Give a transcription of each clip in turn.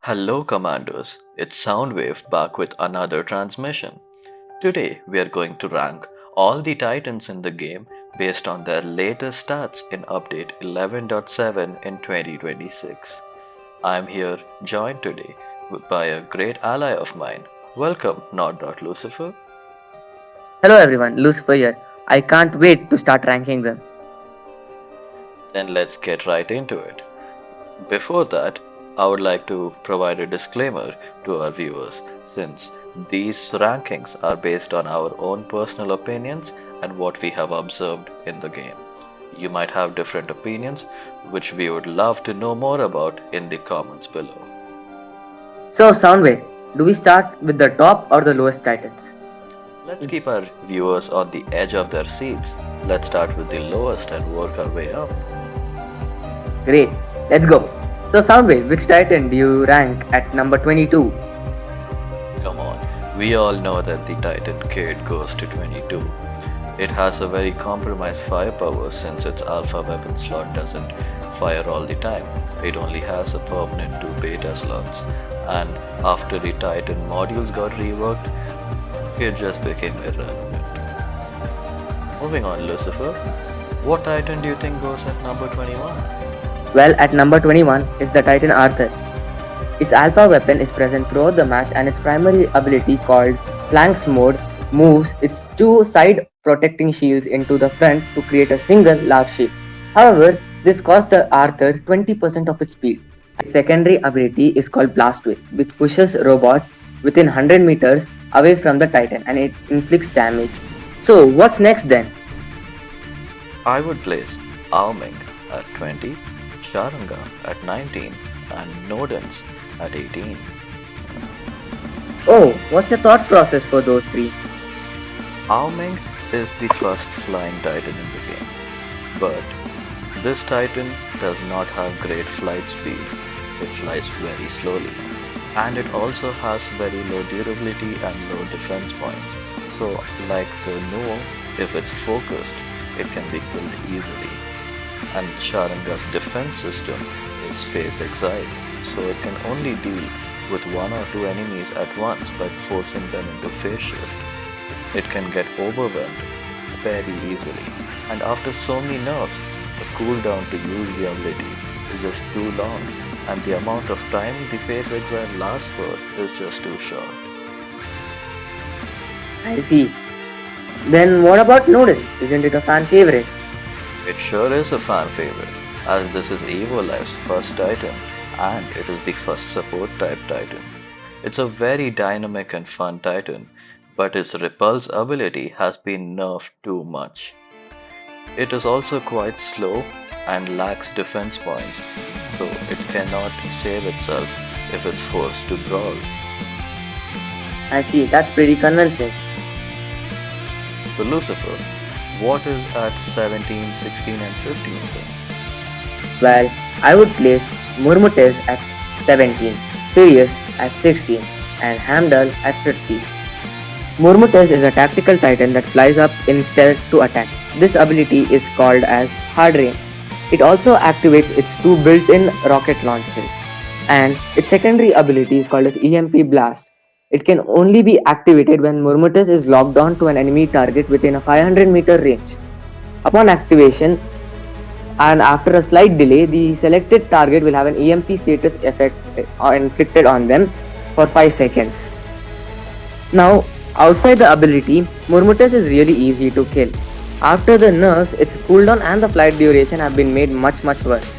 Hello, Commanders. It's Soundwave back with another transmission. Today, we are going to rank all the Titans in the game based on their latest stats in Update 11.7 in 2026. I'm here, joined today by a great ally of mine. Welcome, Not Lucifer. Hello everyone, Lucifer here. I can't wait to start ranking them. Then let's get right into it. Before that, I would like to provide a disclaimer to our viewers since these rankings are based on our own personal opinions and what we have observed in the game. You might have different opinions, which we would love to know more about in the comments below. So, Soundwave, do we start with the top or the lowest titans? Let's keep our viewers on the edge of their seats. Let's start with the lowest and work our way up. Great, let's go. So, Soundwave, which titan do you rank at number 22? Come on, we all know that the Titan Kid goes to 22. It has a very compromised firepower since its alpha weapon slot doesn't fire all the time. It only has a permanent 2 beta slots, and after the Titan modules got reworked, it just became irrelevant. Moving on, Lucifer. What Titan do you think goes at number 21? Well, at number 21 is the titan Arthur. Its alpha weapon is present throughout the match and its primary ability called Flanks Mode moves its two side protecting shields into the front to create a single large shield. However, this costs the Arthur 20% of its speed. Its secondary ability is called Blast Wave, which pushes robots within 100 meters away from the Titan and it inflicts damage. So, what's next then? I would place Aoming at 20, Sharanga at 19, and Nodens at 18. Oh, what's your thought process for those three? Aoming is the first flying titan in the game, but this titan does not have great flight speed. It flies very slowly, and it also has very low durability and low defense points. So, like the Nuo, if it's focused, it can be killed easily. And Sharanga's defense system is phase exile, so it can only deal with one or two enemies at once by forcing them into phase shift. It can get overwhelmed very easily, and after so many nerfs, the cooldown to use the ability is just too long, and the amount of time the phase exile lasts for is just too short. I see. Then what about Noodles? Isn't it a fan favorite? It sure is a fan favorite, as this is EvoLife's first titan, and it is the first support type titan. It's a very dynamic and fun titan, but its repulse ability has been nerfed too much. It is also quite slow and lacks defense points, so it cannot save itself if it's forced to brawl. I see, that's pretty convincing. So Lucifer, what is at 17, 16 and 15 then? Well, I would place Murmutes at 17, Sirius at 16, and Hamdall at 15. Murmutes is a tactical titan that flies up instead to attack. This ability is called as Hard Rain. It also activates its two built-in rocket launchers, and its secondary ability is called as EMP Blast. It can only be activated when Murmutes is locked on to an enemy target within a 500-meter range. Upon activation, and after a slight delay, the selected target will have an EMP status effect inflicted on them for 5 seconds. Now, outside the ability, Murmutes is really easy to kill. After the nerfs, its cooldown and the flight duration have been made much worse.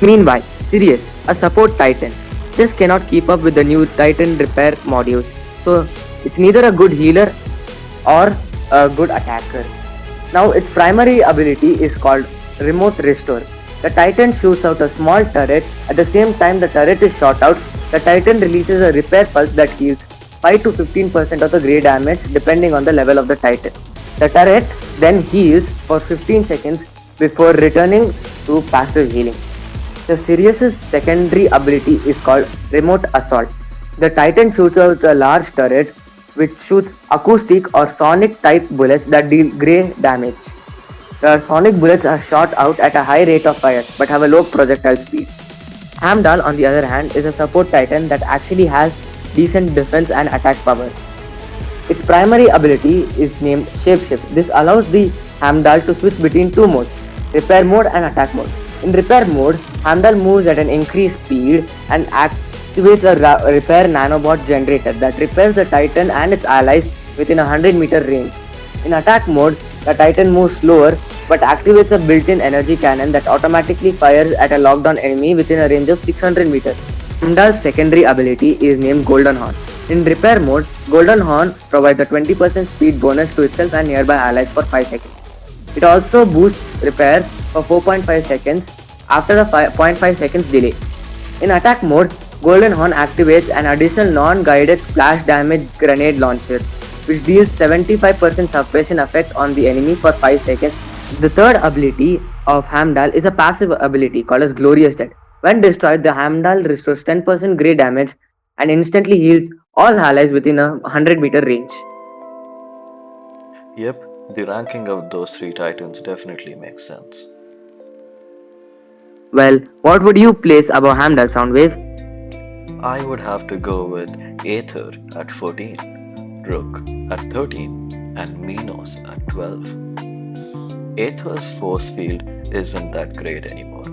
Meanwhile, Sirius, a support titan, just cannot keep up with the new titan repair modules, so it's neither a good healer or a good attacker. Now its primary ability is called Remote Restore. The Titan shoots out a small turret. At the same time the turret is shot out, the Titan releases a repair pulse that heals 5 to 15% of the grey damage depending on the level of the Titan. The turret then heals for 15 seconds before returning to passive healing. The Sirius's secondary ability is called Remote Assault. The Titan shoots out a large turret which shoots acoustic or sonic type bullets that deal grey damage. The sonic bullets are shot out at a high rate of fire but have a low projectile speed. Hamdall, on the other hand, is a support titan that actually has decent defense and attack power. Its primary ability is named Shapeshift. This allows the Hamdall to switch between two modes, repair mode and attack mode. In repair mode, Hamdall moves at an increased speed and activates a repair nanobot generator that repairs the Titan and its allies within a 100-meter range. In attack mode, the Titan moves slower but activates a built-in energy cannon that automatically fires at a lockdown enemy within a range of 600 meters. Hamdall's secondary ability is named Golden Horn. In repair mode, Golden Horn provides a 20% speed bonus to itself and nearby allies for 5 seconds. It also boosts repair for 4.5 seconds after a 0.5 seconds delay. In attack mode, Golden Horn activates an additional non-guided splash damage grenade launcher, which deals 75% suppression effect on the enemy for 5 seconds. The third ability of Hamdall is a passive ability called as Glorious Death. When destroyed, the Hamdall restores 10% grey damage and instantly heals all allies within a 100-meter range. Yep, the ranking of those three titans definitely makes sense. Well, what would you place above Hamdall, Soundwave? I would have to go with Aether at 14, Rook at 13, and Minos at 12. Aether's force field isn't that great anymore.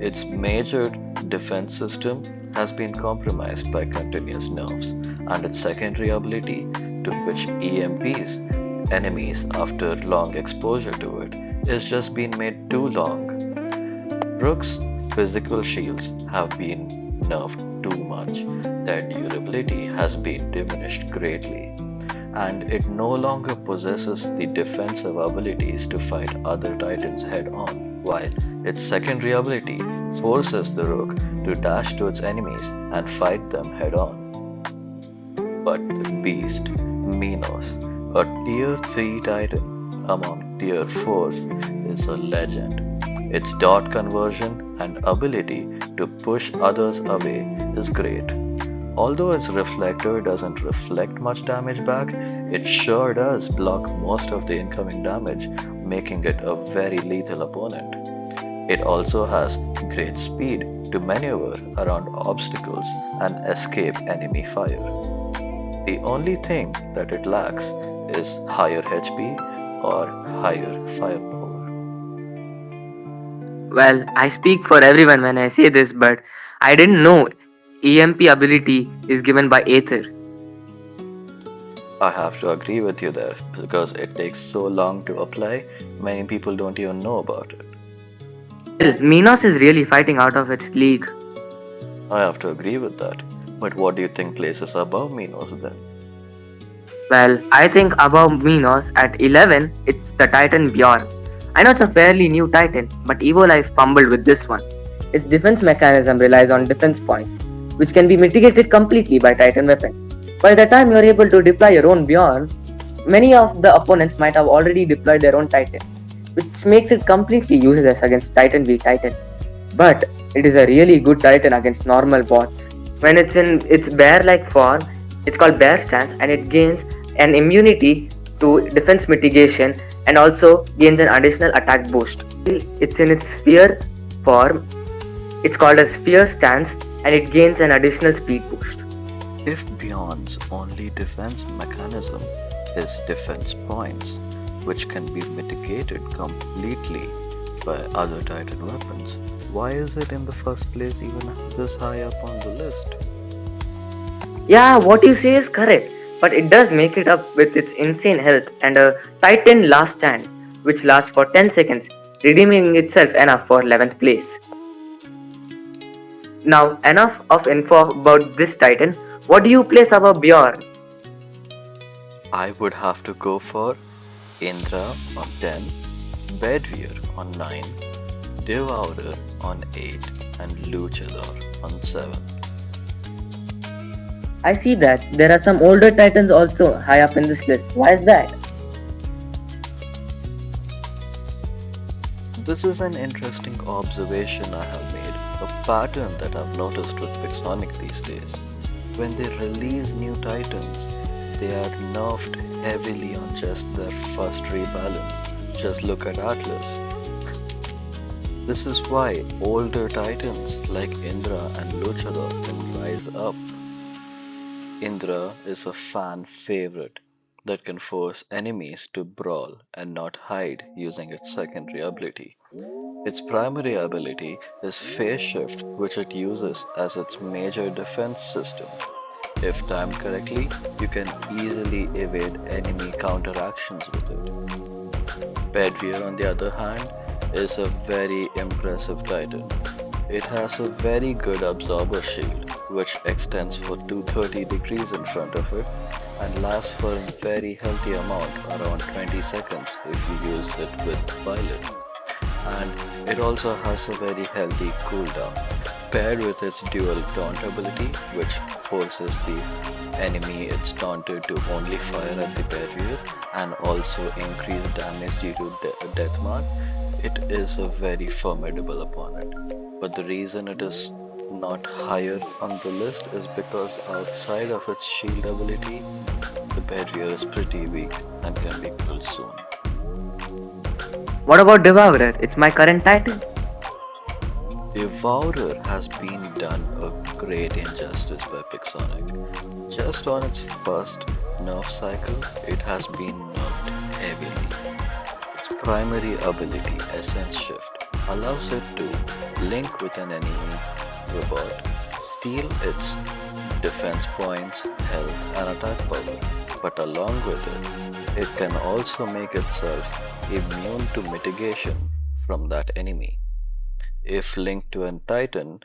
Its major defense system has been compromised by continuous nerfs, and its secondary ability, to which EMPs enemies after long exposure to it, is just been made too long. Rook's physical shields have been nerfed too much, their durability has been diminished greatly, and it no longer possesses the defensive abilities to fight other titans head on, while its secondary ability forces the Rook to dash to its enemies and fight them head on. But the beast, Minos, a tier 3 titan among tier 4s, is a legend. Its dot conversion and ability to push others away is great. Although its reflector doesn't reflect much damage back, it sure does block most of the incoming damage, making it a very lethal opponent. It also has great speed to maneuver around obstacles and escape enemy fire. The only thing that it lacks is higher HP or higher firepower. Well, I speak for everyone when I say this, but I didn't know EMP ability is given by Aether. I have to agree with you there because it takes so long to apply, many people don't even know about it. Well, Minos is really fighting out of its league. I have to agree with that. But what do you think places above Minos then? Well, I think above Minos at 11, it's the Titan Bjorn. I know it's a fairly new Titan, but EvoLife fumbled with this one. Its defense mechanism relies on defense points, which can be mitigated completely by Titan weapons. By the time you are able to deploy your own Bjorn, many of the opponents might have already deployed their own Titan, which makes it completely useless against Titan v Titan. But it is a really good Titan against normal bots. When it's in its bear-like form, it's called Bear Stance, and it gains an immunity to defense mitigation and also gains an additional attack boost. It's in its sphere form, it's called a Sphere Stance, and it gains an additional speed boost. If Bjorn's only defense mechanism is defense points, which can be mitigated completely by other Titan weapons, why is it in the first place even this high up on the list? Yeah, what you say is correct, but it does make it up with its insane health and a Titan Last Stand, which lasts for 10 seconds, redeeming itself enough for 11th place. Now, enough of info about this Titan. What do you place above Bjorn? I would have to go for Indra on 10, Bedweir on 9, Devourer on 8, and Luchador on 7. I see that there are some older Titans also high up in this list. Why is that? This is an interesting observation I have made, a pattern that I've noticed with Pixonic these days. When they release new titans, they are nerfed heavily on just their first rebalance. Just look at Atlas. This is why older titans like Indra and Luchador can rise up. Indra is a fan favorite that can force enemies to brawl and not hide using its secondary ability. Its primary ability is Phase Shift, which it uses as its major defense system. If timed correctly, you can easily evade enemy counteractions with it. Bedweir, on the other hand, is a very impressive titan. It has a very good absorber shield, which extends for 230 degrees in front of it and lasts for a very healthy amount, around 20 seconds if you use it with Violet. And it also has a very healthy cooldown, paired with its dual taunt ability, which forces the enemy it's taunted to only fire at the barrier and also increase damage due to death mark. It is a very formidable opponent, but the reason it is not higher on the list is because outside of its shield ability, the barrier is pretty weak and can be killed soon. What about Devourer? It's my current titan. Devourer has been done a great injustice by Pixonic. Just on its first nerf cycle, it has been nerfed heavily. Its primary ability, Essence Shift, allows it to link with an enemy robot, steal its defense points, health, and attack power, but along with it can also make itself immune to mitigation from that enemy. If linked to a titan,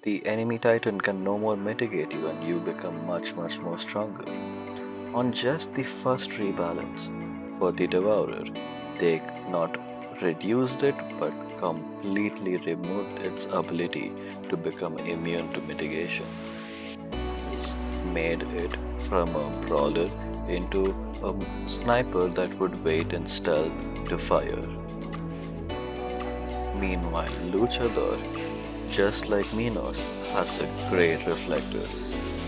the enemy titan can no more mitigate you and you become much more stronger. On just the first rebalance for the Devourer, they not reduced it but completely removed its ability to become immune to mitigation. This made it from a brawler into a sniper that would wait in stealth to fire. Meanwhile, Luchador, just like Minos, has a great reflector.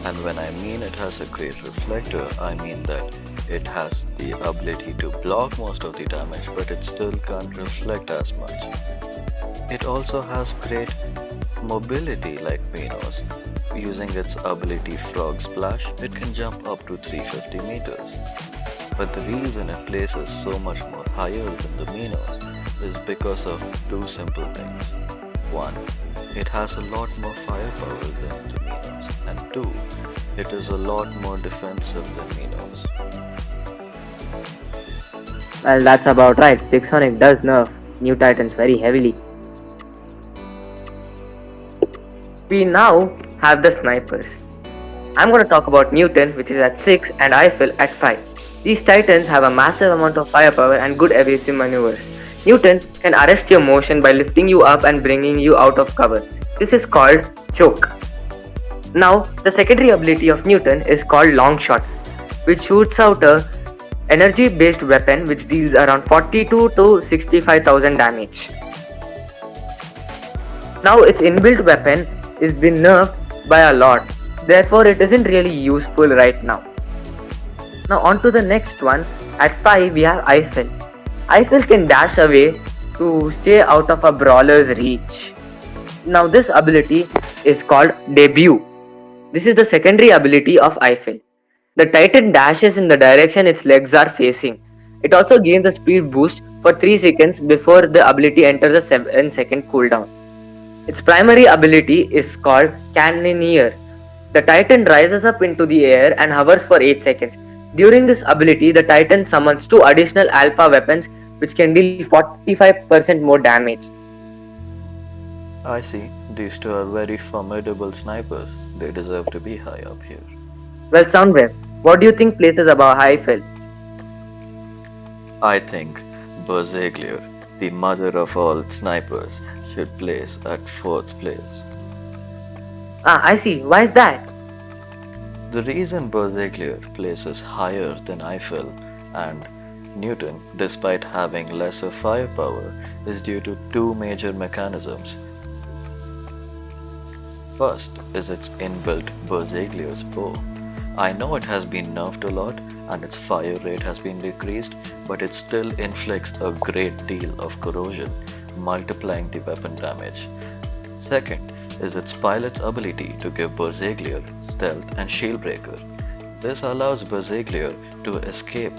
And when I mean it has a great reflector, I mean that it has the ability to block most of the damage, but it still can't reflect as much. It also has great mobility like Minos. Using its ability Frog Splash, it can jump up to 350 meters. But the reason it places so much more higher than the Minos is because of two simple things. One, it has a lot more firepower than the Minos, and two, it is a lot more defensive than Minos. Well, that's about right. Pixonic does nerf new titans very heavily. We now have the snipers. I'm going to talk about Newton, which is at 6, and Eiffel at 5. These titans have a massive amount of firepower and good evasive maneuvers. Newton can arrest your motion by lifting you up and bringing you out of cover. This is called choke. Now, the secondary ability of Newton is called long shot, which shoots out a energy based weapon which deals around 42 to 65,000 damage. Now its inbuilt weapon is been nerfed by a lot, therefore it isn't really useful right now. Now on to the next one. At 5 we have Eiffel. Eiffel can dash away to stay out of a brawler's reach. Now this ability is called Debut. This is the secondary ability of Eiffel. The Titan dashes in the direction its legs are facing. It also gains a speed boost for 3 seconds before the ability enters a 7-second cooldown. Its primary ability is called Cannoneer. The Titan rises up into the air and hovers for 8 seconds. During this ability, the Titan summons 2 additional alpha weapons which can deal 45% more damage. I see, these two are very formidable snipers. They deserve to be high up here. Well, Soundwave, what do you think places above Eiffel? I think Bersaglier, the mother of all snipers, should place at 4th place. I see. Why is that? The reason Bersaglier places higher than Eiffel and Newton, despite having lesser firepower, is due to two major mechanisms. First is its inbuilt Bersaglier's bow. I know it has been nerfed a lot and its fire rate has been decreased, but it still inflicts a great deal of corrosion, multiplying the weapon damage. Second is its pilot's ability to give Bersaglier stealth and shield breaker. This allows Bersaglier to escape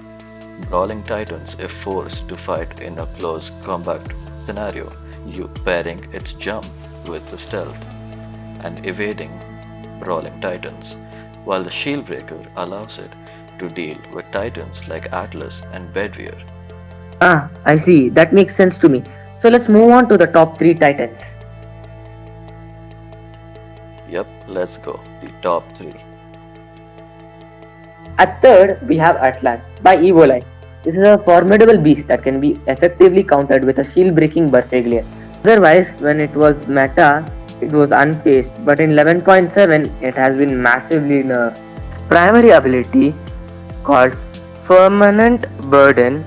brawling titans if forced to fight in a close combat scenario, you pairing its jump with the stealth and evading brawling titans, while the shield breaker allows it to deal with titans like Atlas and Bedwear. Ah, I see. That makes sense to me. So let's move on to the top 3 titans. Yep, let's go. The top 3. At third, we have Atlas by Evoline. This is a formidable beast that can be effectively countered with a shield-breaking Bersaglier. Otherwise, when it was meta, it was unfaced, but in 11.7, it has been massively nerfed. Primary ability, called Permanent Burden,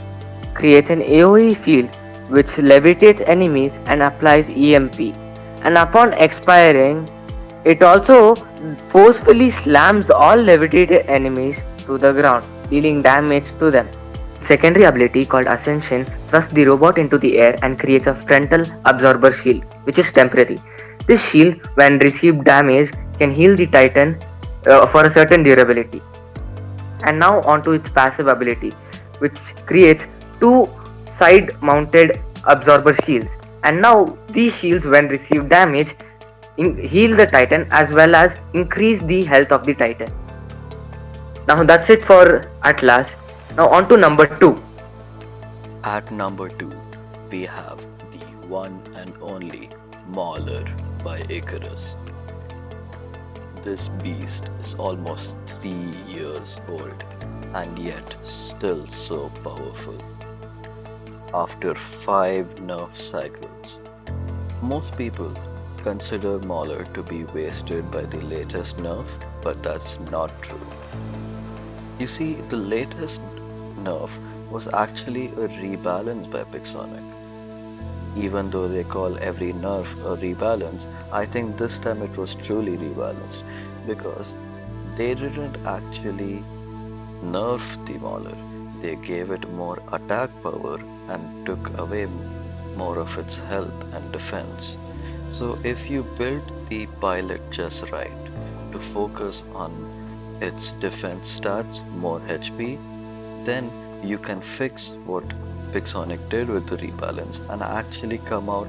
creates an AoE field which levitates enemies and applies EMP. And upon expiring, it also forcefully slams all levitated enemies to the ground, dealing damage to them. Secondary ability called Ascension thrusts the robot into the air and creates a frontal absorber shield, which is temporary. This shield, when received damage, can heal the Titan for a certain durability. And now onto its passive ability, which creates 2 side-mounted absorber shields. And now these shields, when received damage, heal the Titan as well as increase the health of the Titan. Now that's it for Atlas. Now on to number 2. At number 2, we have the one and only Mauler by Icarus. This beast is almost 3 years old and yet still so powerful. After 5 nerf cycles, most people consider Mauler to be wasted by the latest nerf, but that's not true. You see, the latest nerf was actually a rebalance by Pixonic. Even though they call every nerf a rebalance, I think this time it was truly rebalanced because they didn't actually nerf the Mauler. They gave it more attack power and took away more of its health and defense. So if you build the pilot just right to focus on its defense stats, more HP, then you can fix what Pixonic did with the rebalance and actually come out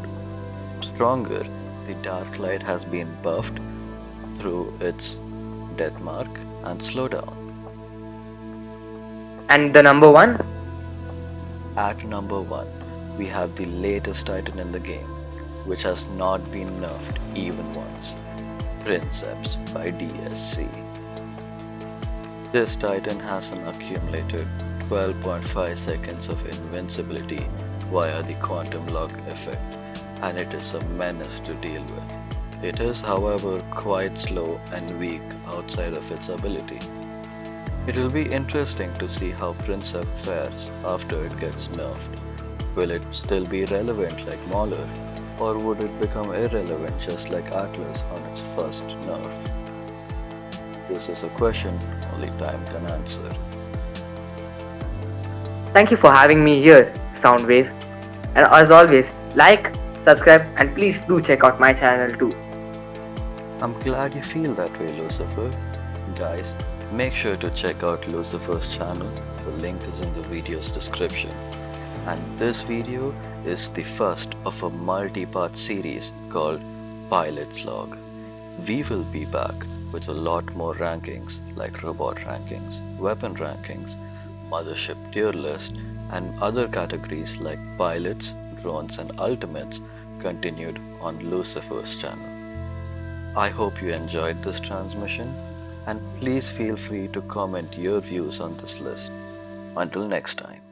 stronger. The Dark Light has been buffed through its death mark and slowdown. And the number 1? At number 1, we have the latest Titan in the game, which has not been nerfed even once, Princeps by DSC. This Titan has an accumulated 12.5 seconds of invincibility via the quantum lock effect, and it is a menace to deal with. It is, however, quite slow and weak outside of its ability. It will be interesting to see how Princeps fares after it gets nerfed. Will it still be relevant like Mauler, or would it become irrelevant just like Atlas on its first nerf? This is a question only time can answer. Thank you for having me here, Soundwave. And as always, like, subscribe, and please do check out my channel too. I'm glad you feel that way, Lucifer. Guys, make sure to check out Lucifer's channel. The link is in the video's description. And this video is the first of a multi-part series called Pilot's Log. We will be back with a lot more rankings like robot rankings, weapon rankings, mothership tier list, and other categories like pilots, drones, and ultimates continued on Lucifer's channel. I hope you enjoyed this transmission, and please feel free to comment your views on this list. Until next time.